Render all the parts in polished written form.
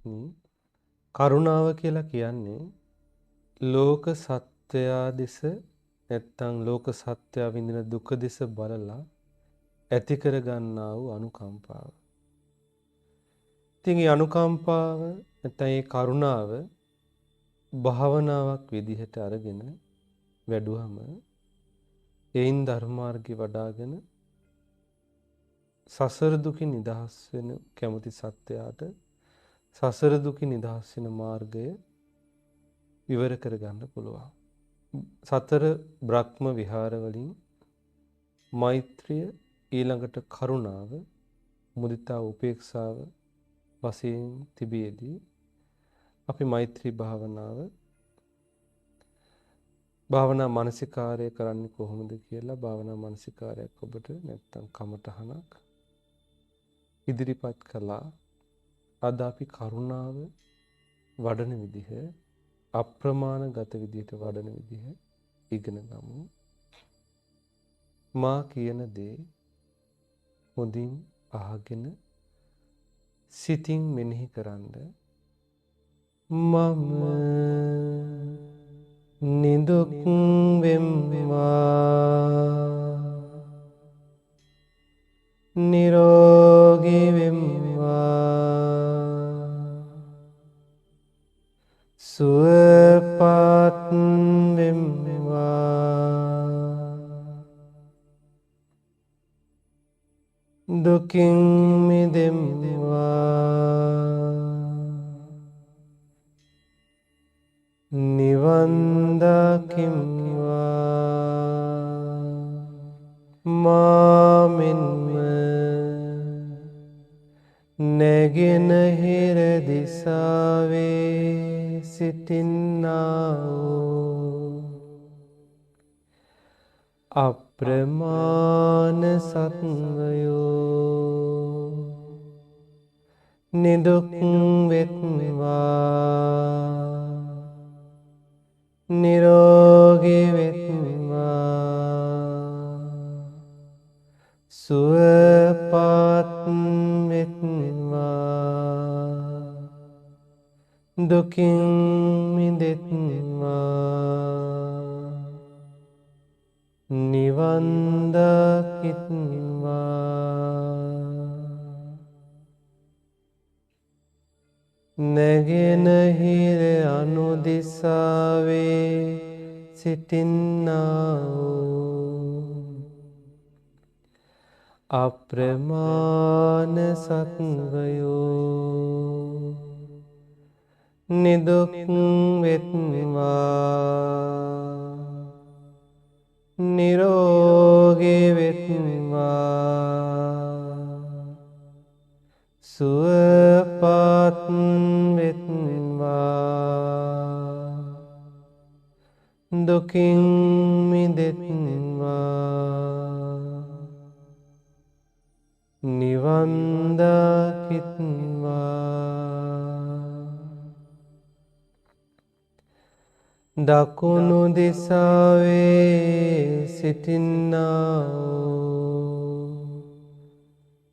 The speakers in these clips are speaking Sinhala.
පින්වත්නි කරුණාව කියලා කියන්නේ ලෝක සත්වයා දෙස නැත්තම් ලෝක සත්වයා විඳින දුක දෙස බලලා ඇති කර ගන්නා වූ අනුකම්පාව. ඉතින් මේ අනුකම්පාව නැත්තම් මේ කරුණාව භාවනාවක් විදිහට අරගෙන වැඩුවම ඒයින් ධර්මාර්ගය වඩාගෙන සසර දුකින් නිදහස් වෙන කැමති සත්වයාට සසර දුකින් නිදහස් වෙන මාර්ගය විවර කර ගන්න පුළුවන්. සතර බ්‍රහ්ම විහාර වලින් මෛත්‍රිය ඊළඟට කරුණාව මුදිතා උපේක්ෂාව වශයෙන් තිබියදී අපි මෛත්‍රී භාවනා මානසිකාරය කරන්නේ කොහොමද කියලා භාවනා මානසිකාරයක් ඔබට නැත්තම් කමටහනක් ඉදිරිපත් කළා. අද අපි කරුණාව වඩන විදිහ අප්‍රමාණ ගත විදිහට වඩන විදිහ ඉගෙන ගමු. මා කියන දේ හොඳින් අහගෙන සිතින් මෙනෙහි කරන්න. මම නිදුක් වෙම්වා නිරෝගී වෙම්වා සුවපත් වෙම්වා දුකින් මිදෙම්වා නිවන් දකිම්වා මාමින්ම නැගෙනහිර දිසාවේ සිටින්නා වූ අප්‍රමාණ සත්වයෝ නිදුක් වෙත්වා නිරෝගී වෙත්වා සුවපත් වෙත්වා දුකින් මිදෙත්වා නිවන් දකිත්වා නැගෙනහිර අනුදිසාවේ සිටින්නා වූ අප්‍රමාණ සත්වයෝ නිදුක් වෙත්වා නිරෝගී වෙත්වා සුවපත් වෙත්වා දුකින් මිදෙත්වා නිවන් දකිත්වා දකුණු දිසාවේ සිටින්නා වූ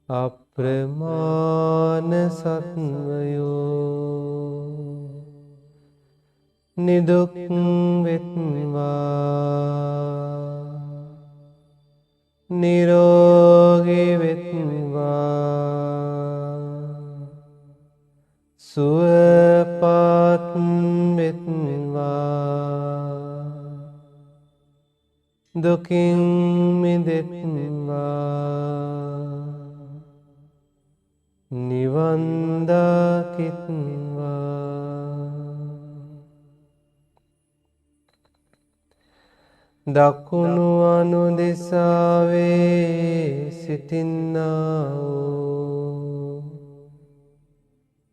අප්‍රමාණ සත්වයෝ නිදුක් වෙත්වා නිරෝගී වෙත්වා සුවපත් වෙත්වා දුකින් මිදෙත්වා නිවන් දකිත්වා දකුණු අනුදිසාවේ සිටින්නා වූ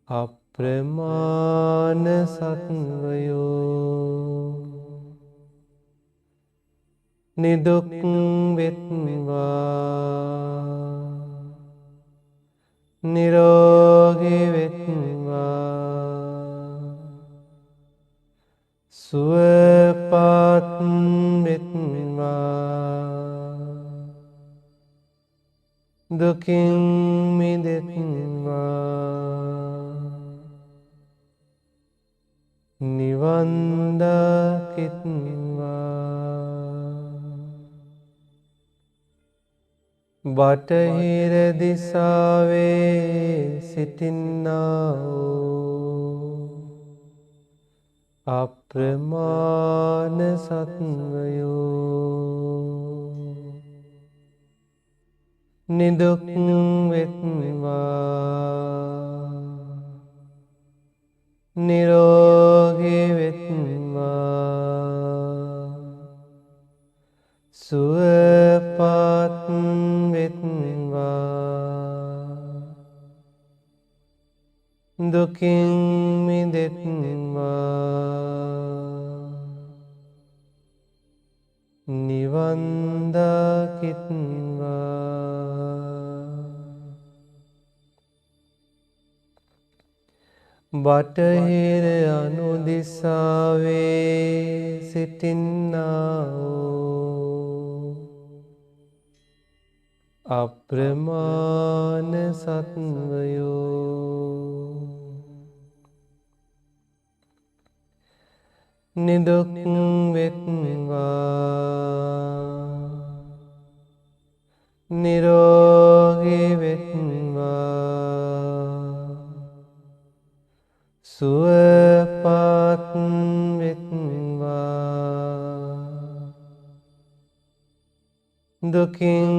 අප්‍රමාණ සත්වයෝ නිදුක් වෙත්වා නිරෝගී වෙත්වා සුවපත් වෙත්වා දුකින් මිදෙත්වා නිවන් දකිත්වා. බටහිර දිසාවේ සිටින්නා වූ අප්‍රමාණ සත්වයෝ නිදුක් වෙත්වා, නිරෝගී වෙත්වා, සුවපත් වෙත්වා, දුකින් මිදෙත්වා, නිවන් දකිත්වා. බටහිර අනුදිසාවේ සිටින්නා වූ අප්‍රමාණ සත්වයෝ නිදුක් වෙත්වා, නිරෝගී වෙත්වා, සුවපත් වෙත්වා, දුකින්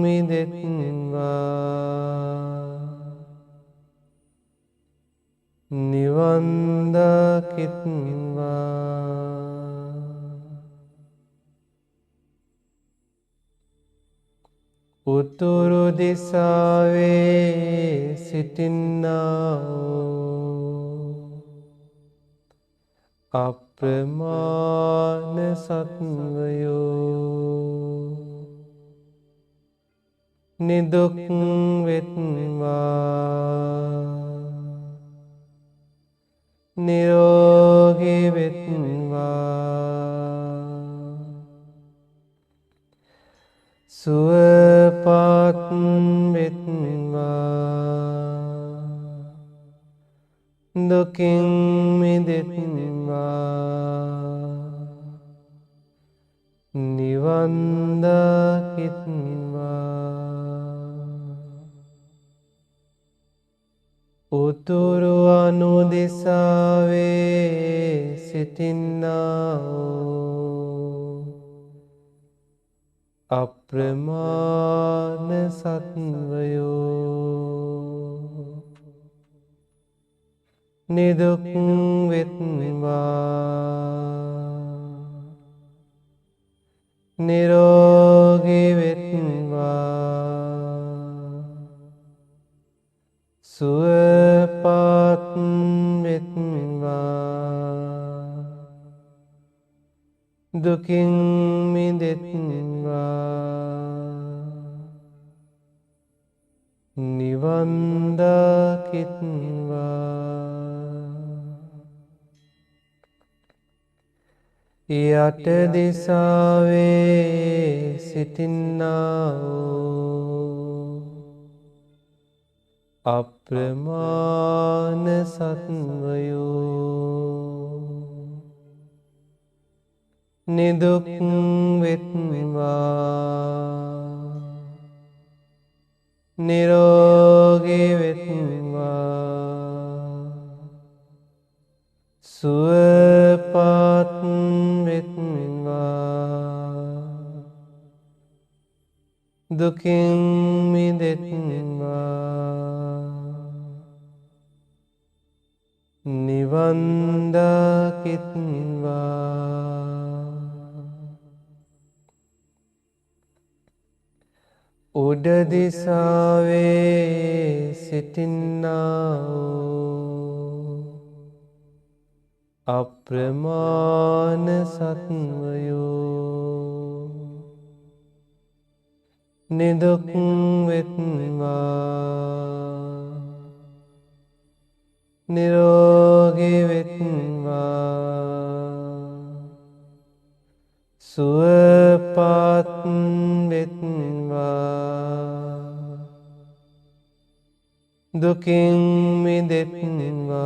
මිදෙත්වා, නිවන් දකිත්වා. උතුරු දිසාවේ සිටින්නා වූ අප්‍රමාණ සත්වයෝ නිදුක් වෙත්වා, නිරෝගී වෙත්වා, සුවපත් වෙත්වා, දුකින් මිදෙත්වා, නිවන් දකිත්වා. උතුරු අනුදිසාවේ සිටින්නා වූ අප්‍රමාණ සත්වයෝ නිදුක් වෙත්වා, නිරෝගී වෙත්වා, සුවපත් වෙත්වා, දුකින් මිදෙත්වා, නිවන් දකිත්වා. යට දිසාවේ සිටින්නා වූ අප්‍රමාණ සත්වයෝ නිදුක් වෙත්වා, නිරෝගී වෙත්වා, සුවපත් වෙත්වා, දුකින් මිදෙත්වා, නිවන් දකිත්වා. උඩ දිසාවේ සිටින්නා වූ අප්‍රමාණ සත්වයෝ නිදුක් වෙත්වා, නිරෝගී වෙත්වා, සුවපත් වෙත්වා, දුකින් මිදෙත්වා,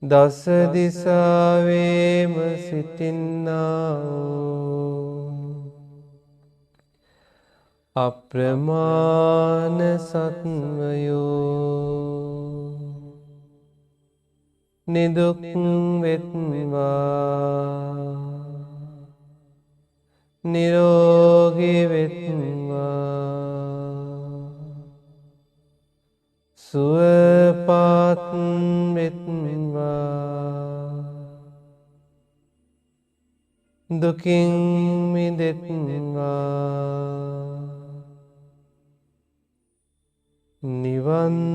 දස දිසාවේම සිටින්නා වූ අප්‍රමාණ සත්වයෝ නිදුක් වෙත්වා නිරෝගී වෙත්වා සුවපත් වෙත්වා දුකින් මිදෙත්වා නිවන්